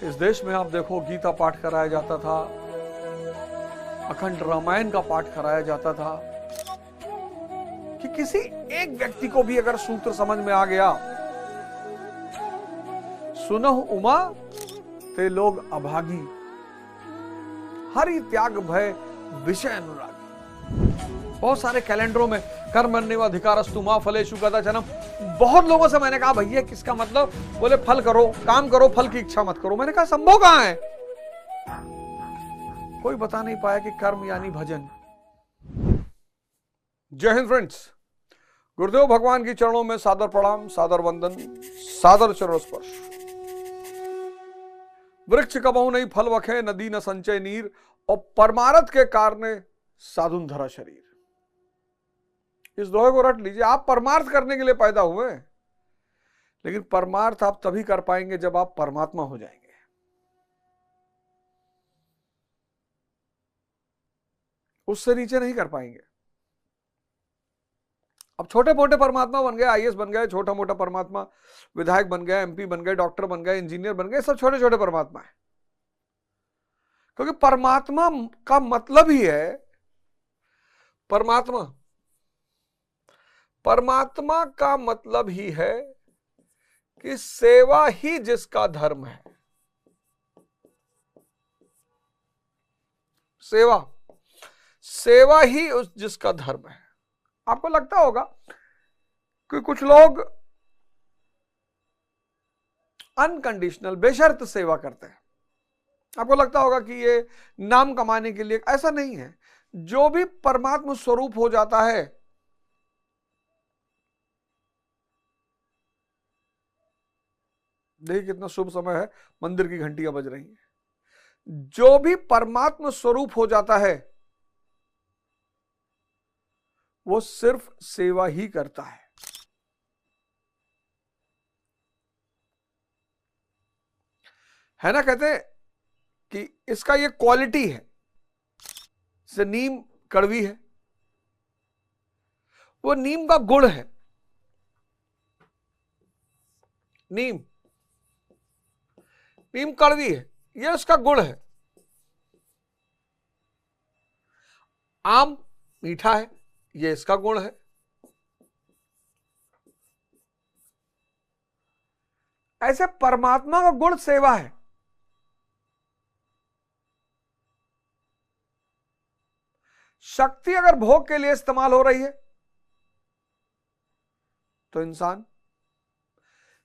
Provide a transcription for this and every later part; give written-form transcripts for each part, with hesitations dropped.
इस देश में आप देखो गीता पाठ कराया जाता था, अखंड रामायण का पाठ कराया जाता था कि किसी एक व्यक्ति को भी अगर सूत्र समझ में आ गया, सुनहु उमा ते लोग अभागी, हरि त्याग भय विषय अनुरागी। बहुत सारे कैलेंडरों में कर्मण्येव अधिकारस्तु मा फलेषु कदाचन। बहुत लोगों से मैंने कहा भैया किसका मतलब, बोले फल करो, काम करो, फल की इच्छा मत करो। मैंने कहा संभव कहां है? कोई बता नहीं पाया कि कर्म यानी भजन। जय हिंद फ्रेंड्स, गुरुदेव भगवान की चरणों में सादर प्रणाम, सादर वंदन, सादर चरण स्पर्श। वृक्ष कबहु नहीं फल वखे, नदी न संचय नीर, और परमारथ के कारण साधुन धरा शरीर। इस दोहे को रट लीजिए। आप परमार्थ करने के लिए पैदा हुए, लेकिन परमार्थ आप तभी कर पाएंगे जब आप परमात्मा हो जाएंगे। उससे नीचे नहीं कर पाएंगे। अब छोटे मोटे परमात्मा बन गए, आईएएस बन गए, छोटा मोटा परमात्मा विधायक बन गए, एमपी बन गए, डॉक्टर बन गए, इंजीनियर बन गए, सब छोटे छोटे परमात्मा है। क्योंकि परमात्मा का मतलब ही है परमात्मा का मतलब ही है कि सेवा ही जिसका धर्म है। सेवा ही उस जिसका धर्म है। आपको लगता होगा कि कुछ लोग अनकंडीशनल बेशर्त सेवा करते हैं। आपको लगता होगा कि ये नाम कमाने के लिए। ऐसा नहीं है। जो भी परमात्मा स्वरूप हो जाता है, देखिए कितना शुभ समय है, मंदिर की घंटियां बज रही हैं। जो भी परमात्मा स्वरूप हो जाता है वो सिर्फ सेवा ही करता है ना। कहते हैं कि इसका ये क्वालिटी है। जैसे नीम कड़वी है, वो नीम का गुण है। नीम कड़वी है, ये उसका गुण है। आम मीठा है, ये इसका गुण है। ऐसे परमात्मा का गुण सेवा है। शक्ति अगर भोग के लिए इस्तेमाल हो रही है तो इंसान,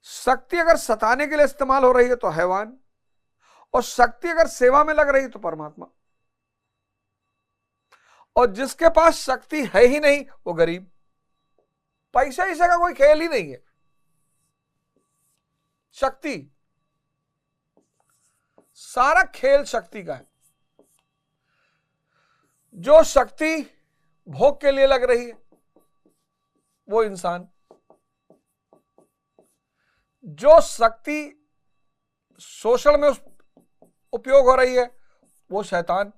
शक्ति अगर सताने के लिए इस्तेमाल हो रही है तो हैवान, और शक्ति अगर सेवा में लग रही है तो परमात्मा। और जिसके पास शक्ति है ही नहीं वो गरीब। पैसा ईसा का कोई खेल ही नहीं है। शक्ति, सारा खेल शक्ति का है। जो शक्ति भोग के लिए लग रही है वो इंसान, जो शक्ति शोषण में उपयोग हो रही है वो शैतान,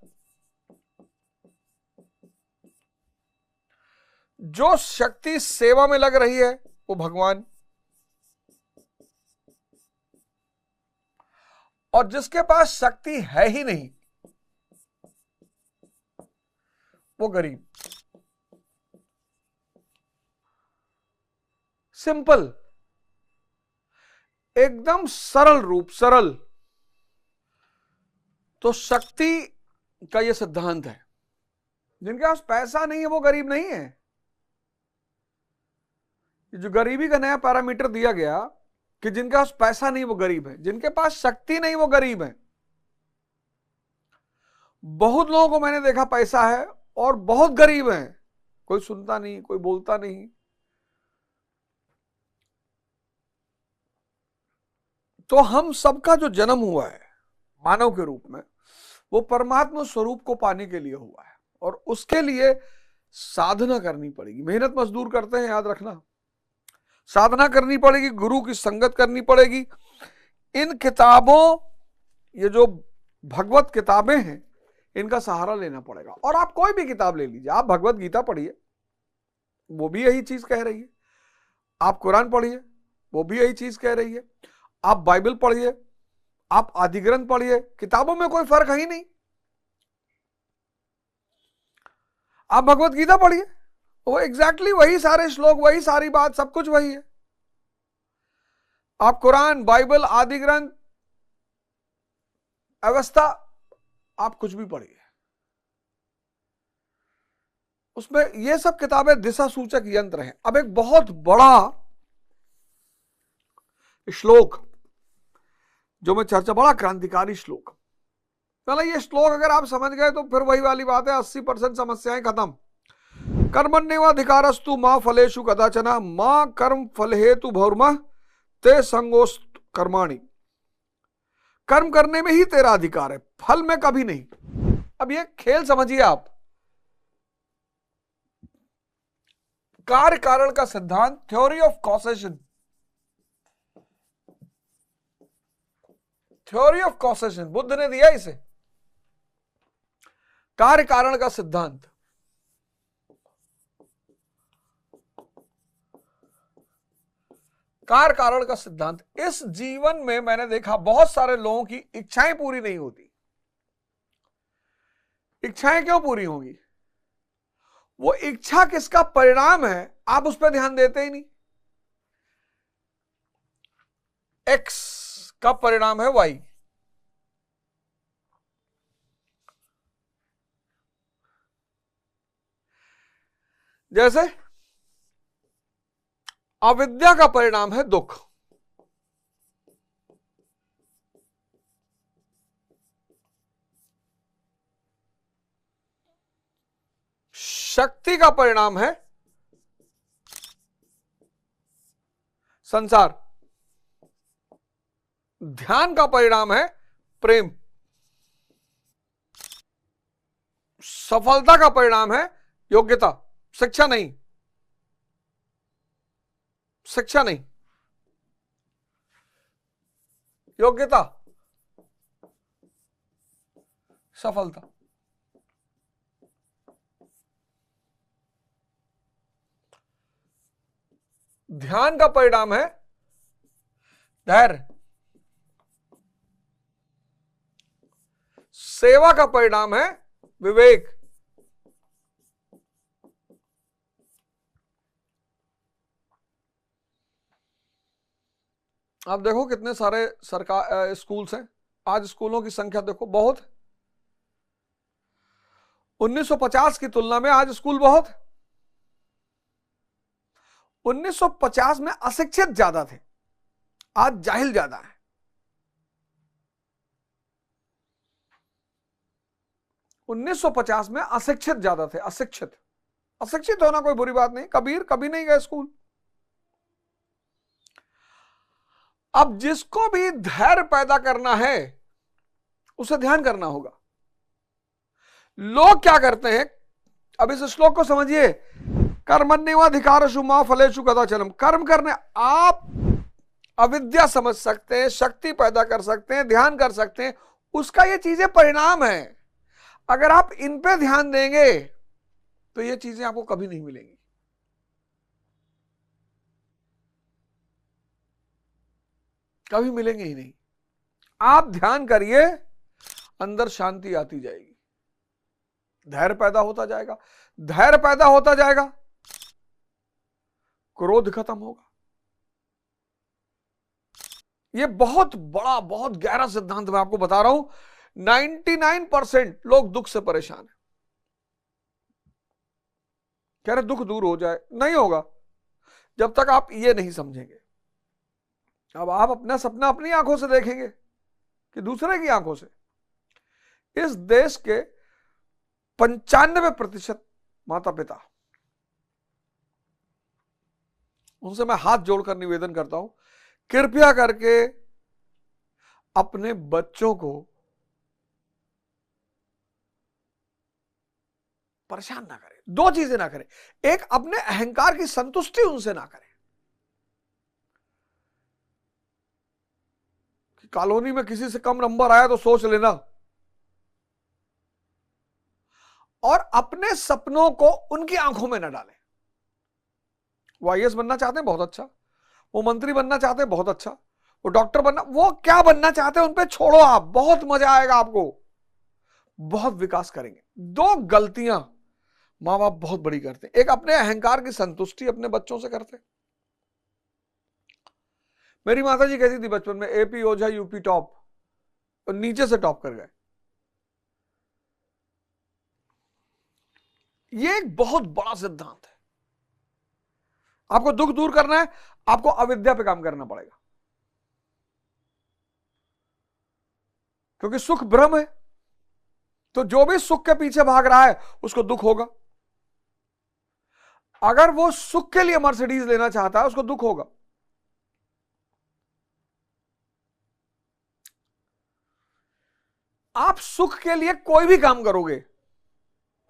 जो शक्ति सेवा में लग रही है वो भगवान, और जिसके पास शक्ति है ही नहीं वो गरीब। सिंपल, एकदम सरल रूप, सरल। तो शक्ति का यह सिद्धांत है। जिनके पास पैसा नहीं है वो गरीब नहीं है। जो गरीबी का नया पैरामीटर दिया गया कि जिनके पास पैसा नहीं वो गरीब है, जिनके पास शक्ति नहीं वो गरीब है। बहुत लोगों को मैंने देखा पैसा है और बहुत गरीब हैं। कोई सुनता नहीं, कोई बोलता नहीं। तो हम सबका जो जन्म हुआ है मानव के रूप में, वो परमात्मा स्वरूप को पाने के लिए हुआ है, और उसके लिए साधना करनी पड़ेगी। मेहनत मजदूर करते हैं, याद रखना। साधना करनी पड़ेगी, गुरु की संगत करनी पड़ेगी। इन किताबों, ये जो भगवत किताबें हैं, इनका सहारा लेना पड़ेगा। और आप कोई भी किताब ले लीजिए, आप भगवत गीता पढ़िए, वो भी यही चीज कह रही है। आप कुरान पढ़िए, वो भी यही चीज कह रही है। आप बाइबल पढ़िए, आप आदि ग्रंथ पढ़िए, किताबों में कोई फर्क है ही नहीं। आप भगवत गीता पढ़िए, वो एग्जैक्टली वही सारे श्लोक, वही सारी बात, सब कुछ वही है। आप कुरान, बाइबल, आदि ग्रंथ, अवस्था, आप कुछ भी पढ़िए, उसमें ये सब किताबें दिशा सूचक यंत्र हैं। अब एक बहुत बड़ा श्लोक जो मैं चर्चा, बड़ा क्रांतिकारी श्लोक, पहले ये श्लोक अगर आप समझ गए तो फिर वही वाली बात है, 80% समस्याएं खत्म। कर्मण्येवाधिकारस्तु मां फलेषु कदाचन मां कर्म फल हेतु भौर्मः ते संगोस्त कर्माणि। कर्म करने में ही तेरा अधिकार है, फल में कभी नहीं। अब ये खेल समझिए आप, कार्य कारण का सिद्धांत, theory of causation, theory of causation Buddha ने दिया इसे, कार्य कारण का सिद्धांत। कार्य कारण का सिद्धांत, इस जीवन में मैंने देखा बहुत सारे लोगों की इच्छाएं पूरी नहीं होती। इच्छाएं क्यों पूरी होंगी? वो इच्छा किसका परिणाम है, आप उस पर ध्यान देते ही नहीं। एक्स का परिणाम है वाई। जैसे अविद्या का परिणाम है दुख, शक्ति का परिणाम है संसार, ध्यान का परिणाम है प्रेम, सफलता का परिणाम है योग्यता, शिक्षा नहीं, शिक्षा नहीं, योग्यता, सफलता। ध्यान का परिणाम है धैर्य, सेवा का परिणाम है विवेक, आप देखो कितने सारे सरकार स्कूल्स हैं आज, स्कूलों की संख्या देखो बहुत, 1950 की तुलना में आज स्कूल बहुत। 1950 में अशिक्षित ज्यादा थे, आज जाहिल ज्यादा है। 1950 में अशिक्षित ज्यादा थे, अशिक्षित। अशिक्षित होना कोई बुरी बात नहीं, कबीर कभी नहीं गए स्कूल। अब जिसको भी धैर्य पैदा करना है उसे ध्यान करना होगा। लोग क्या करते हैं, अब इस श्लोक को समझिए, कर्मण्येवाधिकारस्ತು मा फलेषु कदाचन। कर्म करने आप अविद्या समझ सकते हैं, शक्ति पैदा कर सकते हैं, ध्यान कर सकते हैं, उसका ये चीजें परिणाम है। अगर आप इन पे ध्यान देंगे तो ये चीजें आपको कभी नहीं मिलेंगी। कभी मिलेंगे ही नहीं। आप ध्यान करिए, अंदर शांति आती जाएगी, धैर्य पैदा होता जाएगा, धैर्य पैदा होता जाएगा, क्रोध खत्म होगा। ये बहुत बड़ा, बहुत गहरा सिद्धांत मैं आपको बता रहा हूं। 99% लोग दुख से परेशान हैं, कह रहे दुख दूर हो जाए, नहीं होगा जब तक आप ये नहीं समझेंगे। अब आप अपना सपना अपनी आंखों से देखेंगे कि दूसरे की आंखों से। इस देश के 95% माता पिता, उनसे मैं हाथ जोड़कर निवेदन करता हूं, कृपया करके अपने बच्चों को परेशान ना करें। दो चीजें ना करें, एक अपने अहंकार की संतुष्टि उनसे ना करें कि कॉलोनी में किसी से कम नंबर आया तो सोच लेना, और अपने सपनों को उनकी आंखों में ना डालें। वो आईएएस बनना चाहते हैं, बहुत अच्छा। वो मंत्री बनना चाहते हैं, बहुत अच्छा। वो डॉक्टर बनना, वो क्या बनना चाहते हैं उन पे छोड़ो आप, बहुत मजा आएगा आपको, बहुत विकास करेंगे। दो गलतियां मां बाप बहुत बड़ी करते हैं। एक, अपने अहंकार की संतुष्टि अपने बच्चों से करते। मेरी माता जी कहती थी बचपन में, एपी ओझा यूपी टॉप, और नीचे से टॉप कर गए। ये एक बहुत बड़ा सिद्धांत है। आपको दुख दूर करना है, आपको अविद्या पे काम करना पड़ेगा, क्योंकि सुख भ्रम है। तो जो भी सुख के पीछे भाग रहा है उसको दुख होगा। अगर वो सुख के लिए मर्सिडीज लेना चाहता है उसको दुख होगा। आप सुख के लिए कोई भी काम करोगे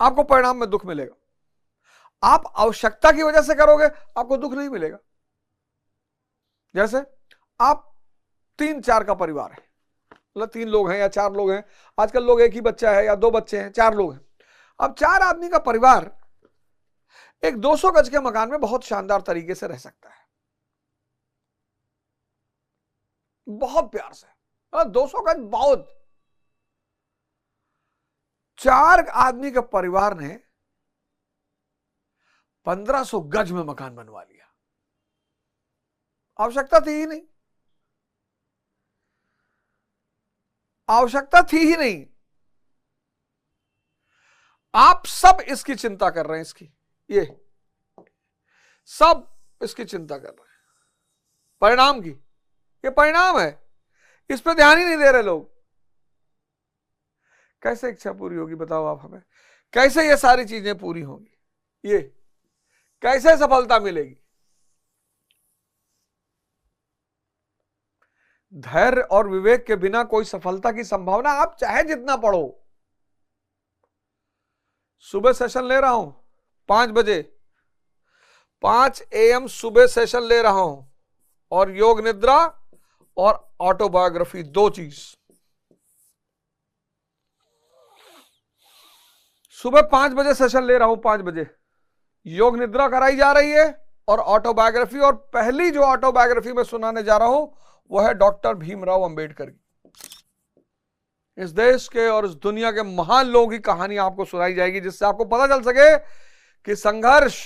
आपको परिणाम में दुख मिलेगा। आप आवश्यकता की वजह से करोगे आपको दुख नहीं मिलेगा। जैसे आप 3-4 का परिवार है, मतलब 3 लोग हैं या 4 लोग हैं, आजकल लोग एक ही बच्चा है या 2 बच्चे हैं, 4 लोग हैं। अब 4 आदमी का परिवार एक 200 गज के मकान में बहुत शानदार तरीके से रह सकता है, बहुत प्यार से, 200 गज बहुत। 4 आदमी के परिवार ने 1500 गज में मकान बनवा लिया, आवश्यकता थी ही नहीं, आवश्यकता थी ही नहीं। आप सब इसकी चिंता कर रहे हैं, इसकी, ये सब इसकी चिंता कर रहे हैं, परिणाम की। ये परिणाम है, इस पे ध्यान ही नहीं दे रहे लोग। कैसे इच्छा पूरी होगी बताओ आप हमें, कैसे ये सारी चीजें पूरी होंगी, ये कैसे सफलता मिलेगी? धैर्य और विवेक के बिना कोई सफलता की संभावना, आप चाहे जितना पढ़ो। सुबह सेशन ले रहा हूं 5 बजे, 5 AM सुबह सेशन ले रहा हूं, और योग निद्रा और ऑटोबायोग्राफी, 2 चीज। सुबह 5 बजे सेशन ले रहा हूं, 5 बजे योग निद्रा कराई जा रही है और ऑटोबायोग्राफी। और पहली जो ऑटोबायोग्राफी में सुनाने जा रहा हूं वो है डॉक्टर भीमराव अंबेडकर की। इस देश के और इस दुनिया के महान लोगों की कहानी आपको सुनाई जाएगी, जिससे आपको पता चल सके कि संघर्ष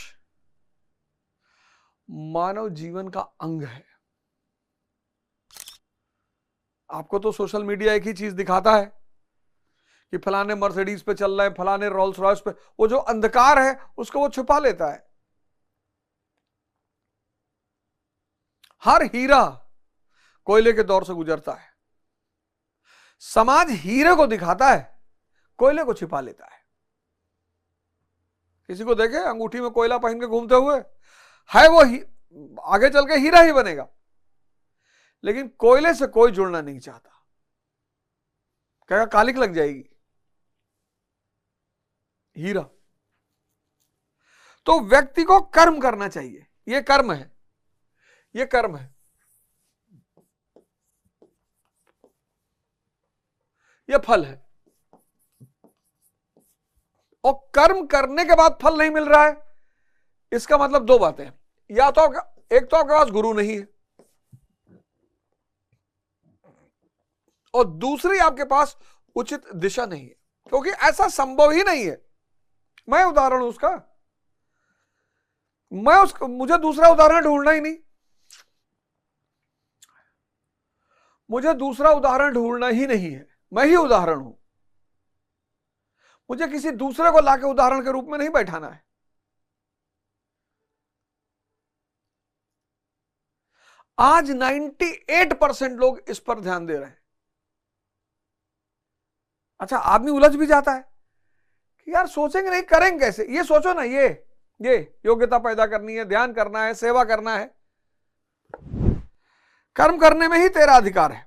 मानव जीवन का अंग है। आपको तो सोशल मीडिया एक ही चीज दिखाता है कि फलाने मर्सिडीज पे चल रहे हैं, फलाने रोल्स रॉयस पे, वो जो अंधकार है उसको वो छुपा लेता है। हर हीरा कोयले के दौर से गुजरता है। समाज हीरे को दिखाता है, कोयले को छिपा लेता है। किसी को देखे अंगूठी में कोयला पहन के घूमते हुए, है वो आगे चल के हीरा ही बनेगा, लेकिन कोयले से कोई जुड़ना नहीं चाहता, कहेगा कालिक लग जाएगी। हीरा। तो व्यक्ति को कर्म करना चाहिए, ये कर्म है, ये कर्म है, ये फल है। और कर्म करने के बाद फल नहीं मिल रहा है, इसका मतलब 2 बातें हैं। या तो एक तो आपके पास गुरु नहीं है, और दूसरी आपके पास उचित दिशा नहीं है, क्योंकि ऐसा संभव ही नहीं है। मैं उदाहरण हूं उसका, मुझे दूसरा उदाहरण ढूंढना ही नहीं, मुझे दूसरा उदाहरण ढूंढना ही नहीं है, मैं ही उदाहरण हूं। मुझे किसी दूसरे को लाके उदाहरण के रूप में नहीं बैठाना है। आज 98% लोग इस पर ध्यान दे रहे हैं। अच्छा, आदमी उलझ भी जाता है कि यार सोचेंगे नहीं, करेंगे कैसे? ये सोचो ना, ये योग्यता पैदा करनी है, ध्यान करना है, सेवा करना है। कर्म करने में ही तेरा अधिकार है,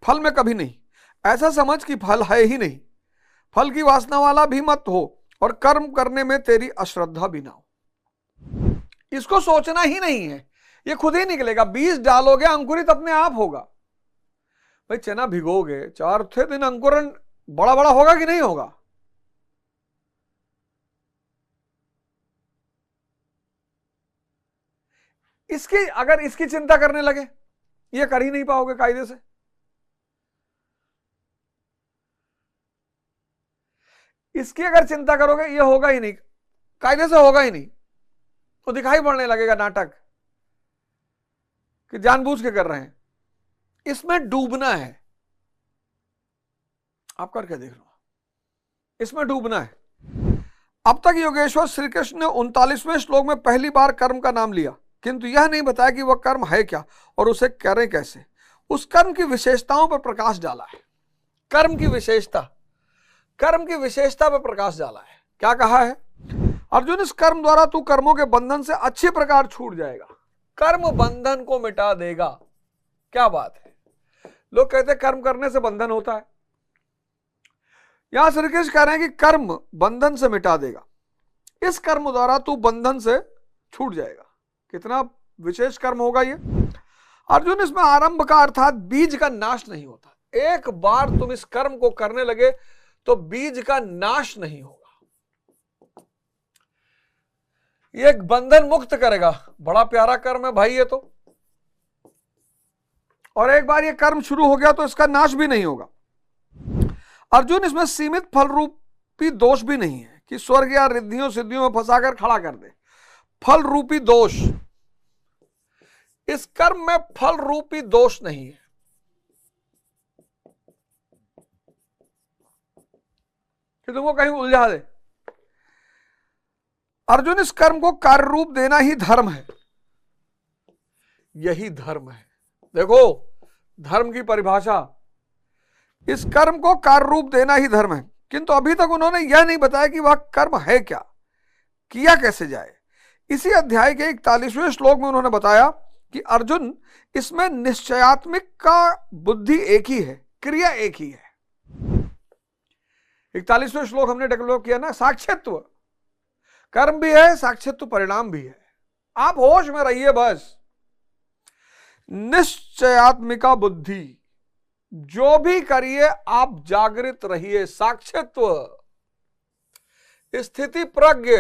फल में कभी नहीं। ऐसा समझ कि फल है ही नहीं, फल की वासना वाला भी मत हो, और कर्म करने में तेरी अश्रद्धा भी ना हो। इसको सोचना ही नहीं है, ये खुद ही निकलेगा। बीज डालोगे, अंकुरित अपने आप होगा। भाई चना भिगोगे, 4थे दिन अंकुरन बड़ा बड़ा होगा कि नहीं होगा? अगर इसकी चिंता करने लगे ये कर ही नहीं पाओगे कायदे से। इसकी अगर चिंता करोगे ये होगा ही नहीं, कायदे से होगा ही नहीं। तो दिखाई पड़ने लगेगा नाटक कि जानबूझ के कर रहे हैं। इसमें डूबना है, आप करके देख लो, इसमें डूबना है। अब तक योगेश्वर श्री कृष्ण ने 39वें श्लोक में पहली बार कर्म का नाम लिया, किंतु यह नहीं बताया कि वह कर्म है क्या और उसे करें कैसे। उस कर्म की विशेषताओं पर प्रकाश डाला है। कर्म की विशेषता, कर्म की विशेषता पर प्रकाश डाला है। क्या कहा है? अर्जुन, इस कर्म द्वारा तू कर्मों के बंधन से अच्छे प्रकार छूट जाएगा। कर्म बंधन को मिटा देगा। क्या बात है। लोग कहते हैं कर्म करने से बंधन होता है। यहां श्री कृष्ण कह रहे हैं कि कर्म बंधन से मिटा देगा। इस कर्म द्वारा तू बंधन से छूट जाएगा। कितना विशेष कर्म होगा ये। अर्जुन, इसमें आरंभ का अर्थात बीज का नाश नहीं होता। एक बार तुम इस कर्म को करने लगे तो बीज का नाश नहीं होगा। ये एक बंधन मुक्त करेगा। बड़ा प्यारा कर्म है भाई ये तो। और एक बार ये कर्म शुरू हो गया तो इसका नाश भी नहीं होगा। अर्जुन, इसमें सीमित फल रूपी दोष भी नहीं है कि स्वर्ग या रिद्धियों सिद्धियों में फंसाकर खड़ा कर दे। फल रूपी दोष, इस कर्म में फल रूपी दोष नहीं है। कि तुमको कहीं उलझा दे। अर्जुन, इस कर्म को कार्य रूप देना ही धर्म है। यही धर्म है। देखो धर्म की परिभाषा, इस कर्म को कार्य रूप देना ही धर्म है। किंतु अभी तक उन्होंने यह नहीं बताया कि वह कर्म है क्या, किया कैसे जाए। इसी अध्याय के 41वें श्लोक में उन्होंने बताया कि अर्जुन, इसमें निश्चयात्मिक का बुद्धि एक ही है, क्रिया एक ही है। 41वें श्लोक हमने डेवलप किया ना, साक्षित्व कर्म भी है, साक्षित्व परिणाम भी है। आप होश में रहिए बस। निश्चयात्मिका बुद्धि, जो भी करिए आप जागृत रहिए। साक्षित्व, स्थिति प्रज्ञ,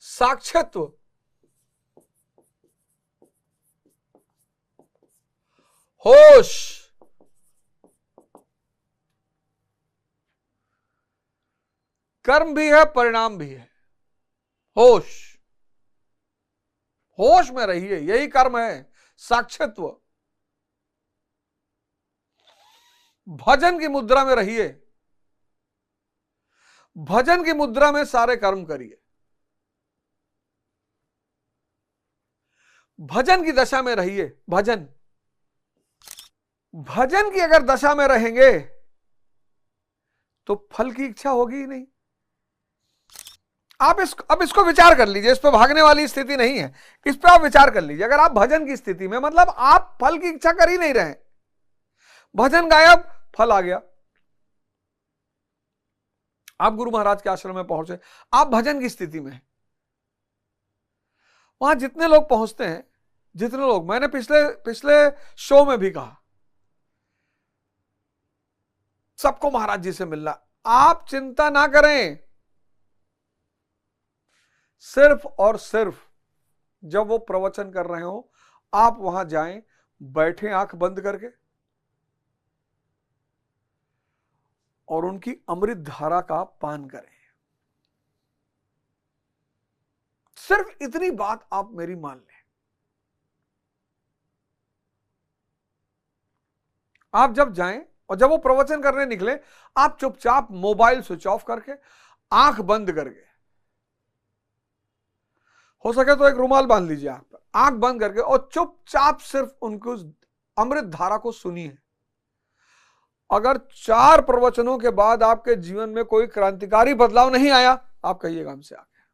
साक्षित्व, होश, कर्म भी है परिणाम भी है। होश, होश में रहिए, यही कर्म है। साक्षित्व, भजन की मुद्रा में रहिए। भजन की मुद्रा में सारे कर्म करिए। भजन की दशा में रहिए। भजन, भजन की अगर दशा में रहेंगे तो फल की इच्छा होगी ही नहीं। आप अब इसको विचार कर लीजिए। इस पे भागने वाली स्थिति नहीं है। इस पे आप विचार कर लीजिए। अगर आप भजन की स्थिति में, मतलब आप फल की इच्छा कर ही नहीं रहे, भजन गायब, फल आ गया। आप गुरु महाराज के आश्रम में पहुंचे, आप भजन की स्थिति में, वहां जितने लोग पहुंचते हैं, जितने लोग, मैंने पिछले शो में भी कहा, सबको महाराज जी से मिलना। आप चिंता ना करें। सिर्फ और सिर्फ जब वो प्रवचन कर रहे हो आप वहां जाएं, बैठें आंख बंद करके और उनकी अमृत धारा का पान करें। सिर्फ इतनी बात आप मेरी मान लें। आप जब जाएं और जब वो प्रवचन करने निकले, आप चुपचाप मोबाइल स्विच ऑफ करके, आंख बंद करके, हो सके तो एक रुमाल बांध लीजिए आंख पर, आंख बंद करके, और चुपचाप सिर्फ उनको अमृत धारा को सुनिए। अगर 4 प्रवचनों के बाद आपके जीवन में कोई क्रांतिकारी बदलाव नहीं आया, आप कहिएगा हमसे आ गया।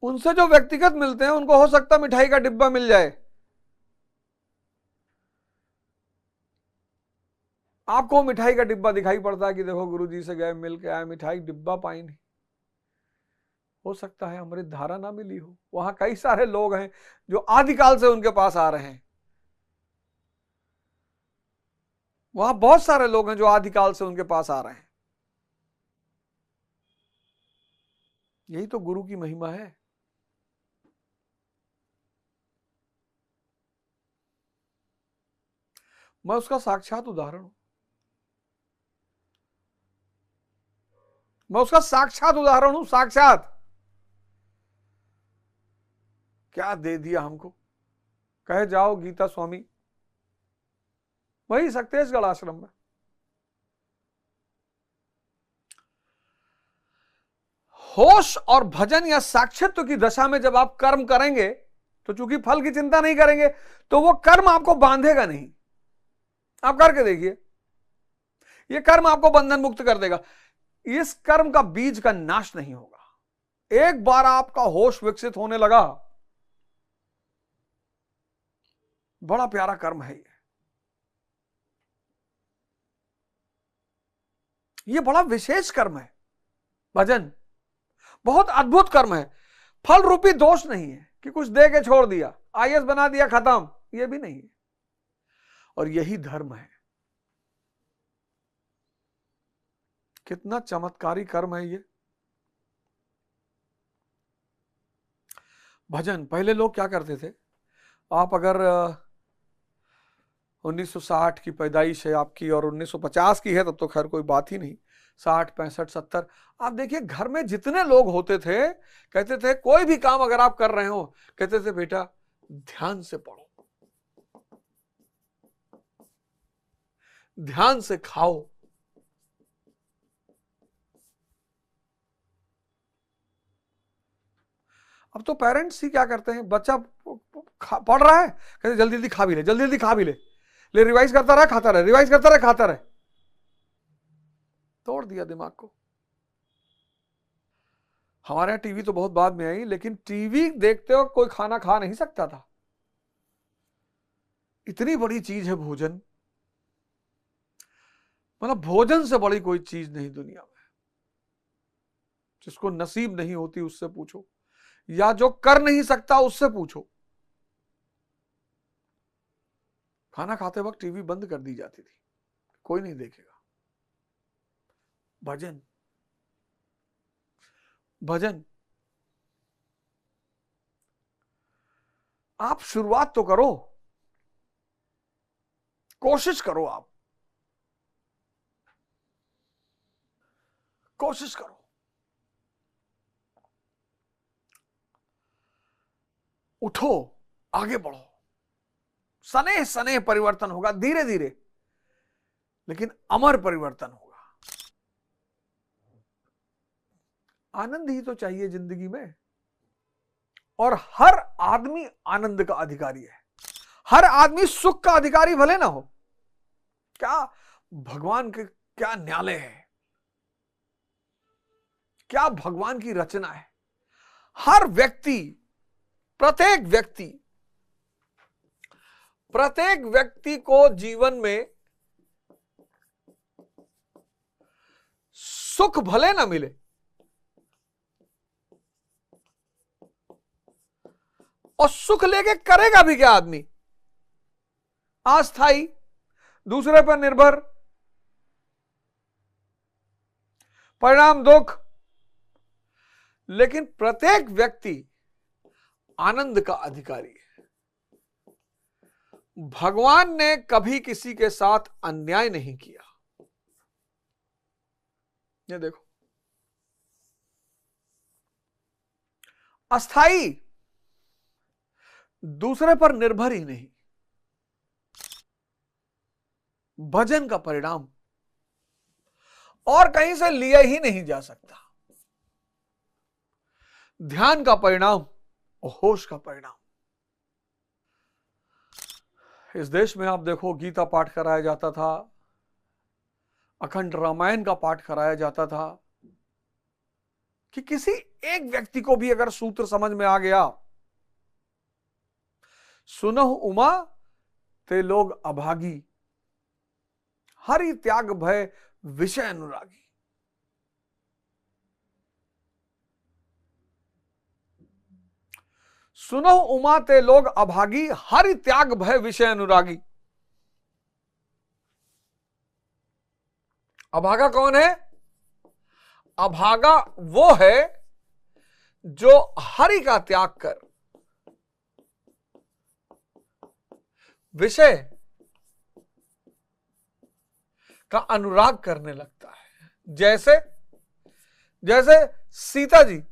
उनसे जो व्यक्तिगत मिलते हैं उनको हो सकता है मिठाई का डिब्बा मिल जाए, आपको मिठाई का डिब्बा दिखाई पड़ता है कि देखो गुरुजी से गए, मिल के आए, मिठाई डिब्बा पाई नहीं। हो सकता है अमृत धारा ना मिली हो। वहां कई सारे लोग हैं जो आदिकाल से उनके पास आ रहे हैं। वहां बहुत सारे लोग हैं जो आदिकाल से उनके पास आ रहे हैं। यही तो गुरु की महिमा है। मैं उसका साक्षात उदाहरण हूं, मैं उसका साक्षात उदाहरण हूं, साक्षात। क्या दे दिया हमको, कहे जाओ गीता स्वामी, वही सक्तेशगढ़ आश्रम में। होश और भजन या साक्षित्व की दशा में जब आप कर्म करेंगे तो चूंकि फल की चिंता नहीं करेंगे तो वो कर्म आपको बांधेगा नहीं। आप करके देखिए, ये कर्म आपको बंधन मुक्त कर देगा। इस कर्म का बीज का नाश नहीं होगा। एक बार आपका होश विकसित होने लगा, बड़ा प्यारा कर्म है ये बड़ा विशेष कर्म है भजन, बहुत अद्भुत कर्म है। फल रूपी दोष नहीं है कि कुछ दे के छोड़ दिया, आईएएस बना दिया, खत्म, ये भी नहीं है। और यही धर्म है। कितना चमत्कारी कर्म है ये भजन। पहले लोग क्या करते थे, आप अगर 1960 की पैदाइश है आपकी और 1950 की है तब तो खैर कोई बात ही नहीं, 60, 65, 70, आप देखिए घर में जितने लोग होते थे, कहते थे कोई भी काम अगर आप कर रहे हो, कहते थे बेटा ध्यान से पढ़ो, ध्यान से खाओ। अब तो पेरेंट्स ही क्या करते हैं, बच्चा पढ़ रहा है, कहते जल्दी जल्दी खा भी ले, जल्दी जल्दी खा भी ले, रिवाइज करता रहा खाता रहे, रिवाइज करता रहे खाता रहे। तोड़ दिया दिमाग को। हमारे यहां टीवी तो बहुत बाद में आई, लेकिन टीवी देखते हो कोई खाना खा नहीं सकता था। इतनी बड़ी चीज है भोजन, मतलब भोजन से बड़ी कोई चीज नहीं दुनिया में। जिसको नसीब नहीं होती उससे पूछो, या जो कर नहीं सकता उससे पूछो। खाना खाते वक्त टीवी बंद कर दी जाती थी, कोई नहीं देखेगा। भजन, भजन आप शुरुआत तो करो, कोशिश करो, आप कोशिश करो। उठो, आगे बढ़ो। सनेह सनेह परिवर्तन होगा, धीरे धीरे, लेकिन अमर परिवर्तन होगा। आनंद ही तो चाहिए जिंदगी में, और हर आदमी आनंद का अधिकारी है। हर आदमी सुख का अधिकारी भले ना हो। क्या भगवान के क्या न्यायालय है, क्या भगवान की रचना है। हर व्यक्ति, प्रत्येक व्यक्ति को जीवन में सुख भले ना मिले, और सुख लेके करेगा भी क्या आदमी? अस्थाई, दूसरे पर निर्भर, परिणाम दुख। लेकिन प्रत्येक व्यक्ति आनंद का अधिकारी है। भगवान ने कभी किसी के साथ अन्याय नहीं किया। ये देखो, अस्थाई, दूसरे पर निर्भर ही नहीं। भजन का परिणाम और कहीं से लिया ही नहीं जा सकता। ध्यान का परिणाम और होश का परिणाम। इस देश में आप देखो, गीता पाठ कराया जाता था, अखंड रामायण का पाठ कराया जाता था, कि किसी एक व्यक्ति को भी अगर सूत्र समझ में आ गया, सुनहु उमा ते लोग अभागी, हरि त्याग भय विषय अनुरागी। सुनहु उमा ते लोग अभागी, हरि त्याग भय विषय अनुरागी। अभागा कौन है? अभागा वो है जो हरि का त्याग कर विषय का अनुराग करने लगता है। जैसे जैसे सीता जी,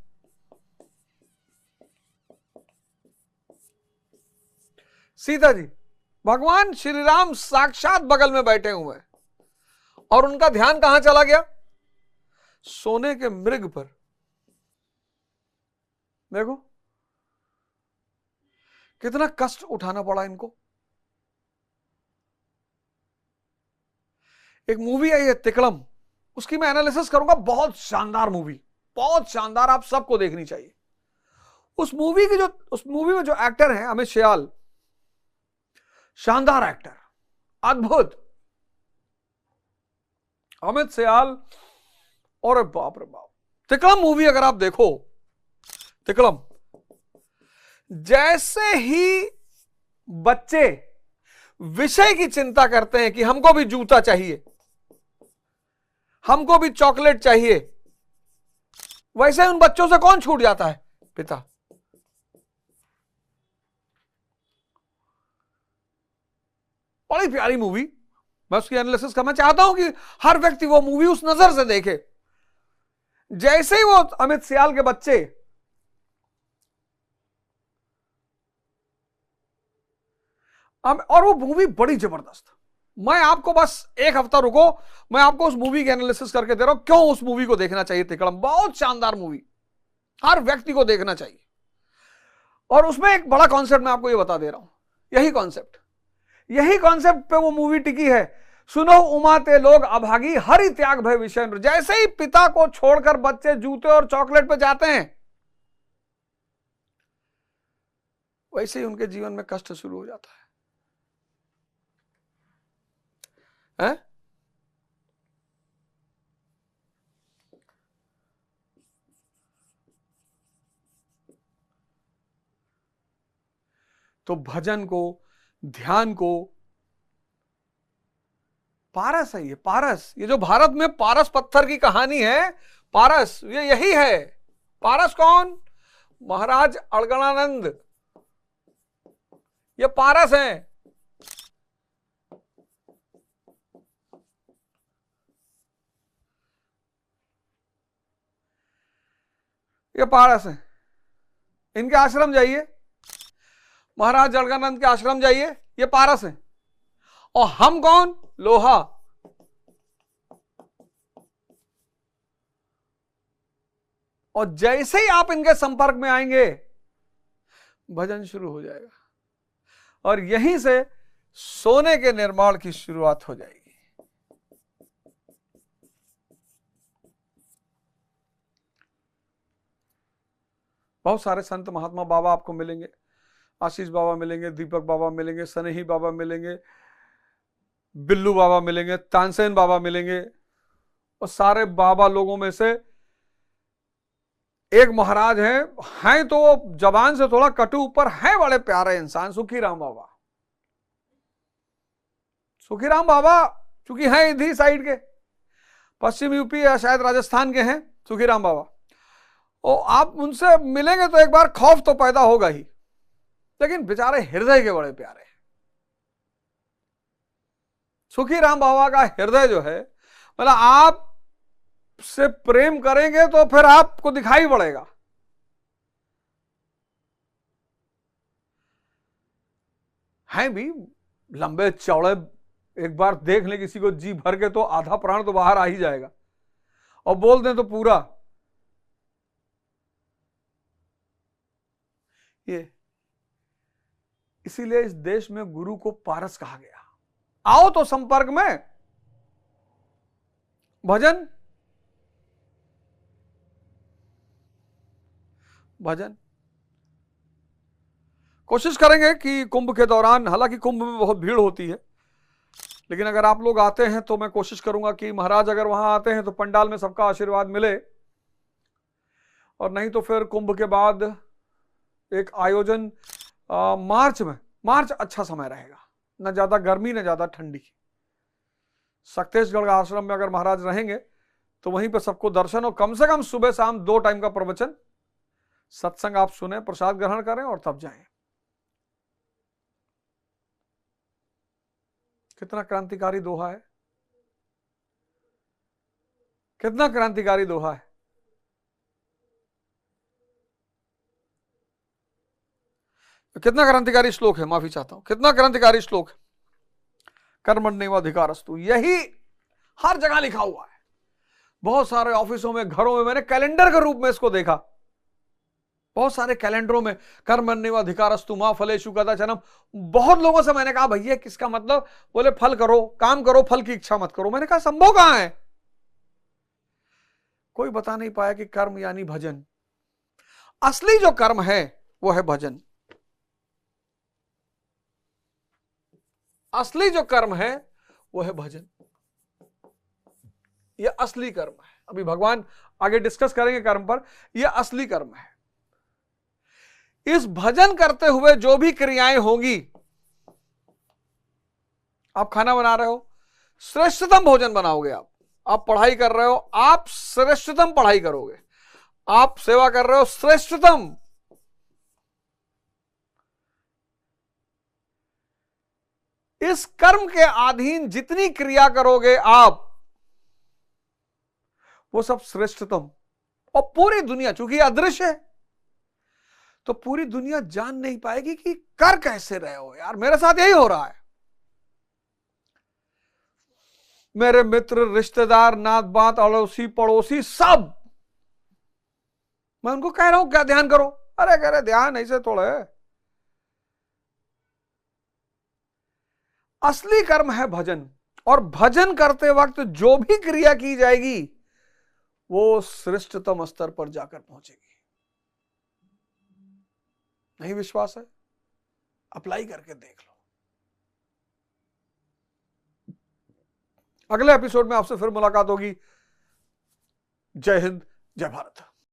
सीता जी भगवान श्री राम साक्षात बगल में बैठे हुए हैं और उनका ध्यान कहां चला गया? सोने के मृग पर। देखो कितना कष्ट उठाना पड़ा इनको। एक मूवी आई है तिकड़म, उसकी मैं एनालिसिस करूंगा, बहुत शानदार मूवी, बहुत शानदार, आप सबको देखनी चाहिए। उस मूवी में जो एक्टर हैं अमित सियाल, शानदार एक्टर, अद्भुत अमित सियाल। और बाप रे बाप, तिकड़म मूवी अगर आप देखो, तिकड़म, जैसे ही बच्चे विषय की चिंता करते हैं कि हमको भी जूता चाहिए, हमको भी चॉकलेट चाहिए, वैसे उन बच्चों से कौन छूट जाता है? पिता। बड़ी प्यारी मूवी, मैं उसकी एनालिसिस करना चाहता हूं कि हर व्यक्ति वो मूवी उस नजर से देखे। जैसे ही वो अमित सियाल के बच्चे और वो मूवी बड़ी जबरदस्त, मैं आपको बस एक हफ्ता रुको, मैं आपको उस मूवी की एनालिसिस करके दे रहा हूं क्यों उस मूवी को देखना चाहिए। तिकड़म बहुत शानदार मूवी, हर व्यक्ति को देखना चाहिए। और उसमें एक बड़ा कॉन्सेप्ट मैं आपको ये बता दे रहा हूं, यही कॉन्सेप्ट पे वो मूवी टिकी है। सुनो उमा ते लोग अभागी, हरि त्याग भय विषय। जैसे ही पिता को छोड़कर बच्चे जूते और चॉकलेट पे जाते हैं, वैसे ही उनके जीवन में कष्ट शुरू हो जाता है। तो भजन को, ध्यान को, पारस है ये, पारस, ये जो भारत में पारस पत्थर की कहानी है, पारस ये यही है। पारस कौन? महाराज अड़गड़ानंद, ये पारस हैं। ये पारस हैं, इनके आश्रम जाइए, महाराज अड़गड़ानंद के आश्रम जाइए, ये पारस हैं। और हम कौन? लोहा। और जैसे ही आप इनके संपर्क में आएंगे, भजन शुरू हो जाएगा और यहीं से सोने के निर्माण की शुरुआत हो जाएगी। बहुत सारे संत महात्मा बाबा आपको मिलेंगे, आशीष बाबा मिलेंगे, दीपक बाबा मिलेंगे, सनेही बाबा मिलेंगे, बिल्लू बाबा मिलेंगे, तानसेन बाबा मिलेंगे। और सारे बाबा लोगों में से एक महाराज हैं तो वो जबान से थोड़ा कटु, ऊपर हैं बड़े प्यारे इंसान, सुखीराम बाबा। सुखीराम बाबा चूंकि हैं इधर साइड के, पश्चिम यूपी या शायद राजस्थान के हैं सुखीराम बाबा। और आप उनसे मिलेंगे तो एक बार खौफ तो पैदा होगा ही, लेकिन बेचारे हृदय के बड़े प्यारे हैं। सुखीराम बाबा का हृदय जो है, मतलब आप से प्रेम करेंगे तो फिर आपको दिखाई पड़ेगा। हैं भी लंबे चौड़े, एक बार देख ले किसी को जी भर के तो आधा प्राण तो बाहर आ ही जाएगा, और बोल दें तो पूरा। ये इसीलिए इस देश में गुरु को पारस कहा गया। आओ तो संपर्क में, भजन भजन कोशिश करेंगे कि कुंभ के दौरान, हालांकि कुंभ में बहुत भीड़ होती है, लेकिन अगर आप लोग आते हैं तो मैं कोशिश करूंगा कि महाराज अगर वहां आते हैं तो पंडाल में सबका आशीर्वाद मिले, और नहीं तो फिर कुंभ के बाद एक आयोजन मार्च में, मार्च अच्छा समय रहेगा, न ज्यादा गर्मी न ज्यादा ठंडी। सक्तेशगढ़ आश्रम में अगर महाराज रहेंगे तो वहीं पर सबको दर्शन, और कम से कम सुबह शाम 2 टाइम का प्रवचन, सत्संग आप सुने, प्रसाद ग्रहण करें और तब जाएं। कितना क्रांतिकारी दोहा है, कितना क्रांतिकारी दोहा है। कितना क्रांतिकारी श्लोक है, माफी चाहता हूं, कितना क्रांतिकारी श्लोक है। कर्मण्येवाधिकारस्तु, यही हर जगह लिखा हुआ है। बहुत सारे ऑफिसों में, घरों में मैंने कैलेंडर के रूप में इसको देखा। बहुत सारे कैलेंडरों में कर्मण्येवाधिकारस्तु मा फलेषु कदाचन। बहुत लोगों से मैंने कहा भैया किसका मतलब, बोले फल करो, काम करो, फल की इच्छा मत करो। मैंने कहा संभव कहां है? कोई बता नहीं पाया कि कर्म यानी भजन। असली जो कर्म है वो है भजन। असली जो कर्म है वो है भजन। ये असली कर्म है। अभी भगवान आगे डिस्कस करेंगे कर्म पर। यह असली कर्म है। इस भजन करते हुए जो भी क्रियाएं होंगी, आप खाना बना रहे हो, श्रेष्ठतम भोजन बनाओगे। आप पढ़ाई कर रहे हो, आप श्रेष्ठतम पढ़ाई करोगे। आप सेवा कर रहे हो, श्रेष्ठतम। इस कर्म के अधीन जितनी क्रिया करोगे आप, वो सब श्रेष्ठतम। और पूरी दुनिया, चूंकि अदृश्य है, तो पूरी दुनिया जान नहीं पाएगी कि कर कैसे रहे हो। यार मेरे साथ यही हो रहा है। मेरे मित्र, रिश्तेदार, नात बात, अड़ोसी पड़ोसी सब, मैं उनको कह रहा हूं क्या ध्यान करो, अरे कह रहे ध्यान ऐसे थोड़ा है। असली कर्म है भजन। और भजन करते वक्त जो भी क्रिया की जाएगी वो श्रेष्ठतम स्तर पर जाकर पहुंचेगी। नहीं विश्वास है? अप्लाई करके देख लो। अगले एपिसोड में आपसे फिर मुलाकात होगी। जय हिंद, जय भारत।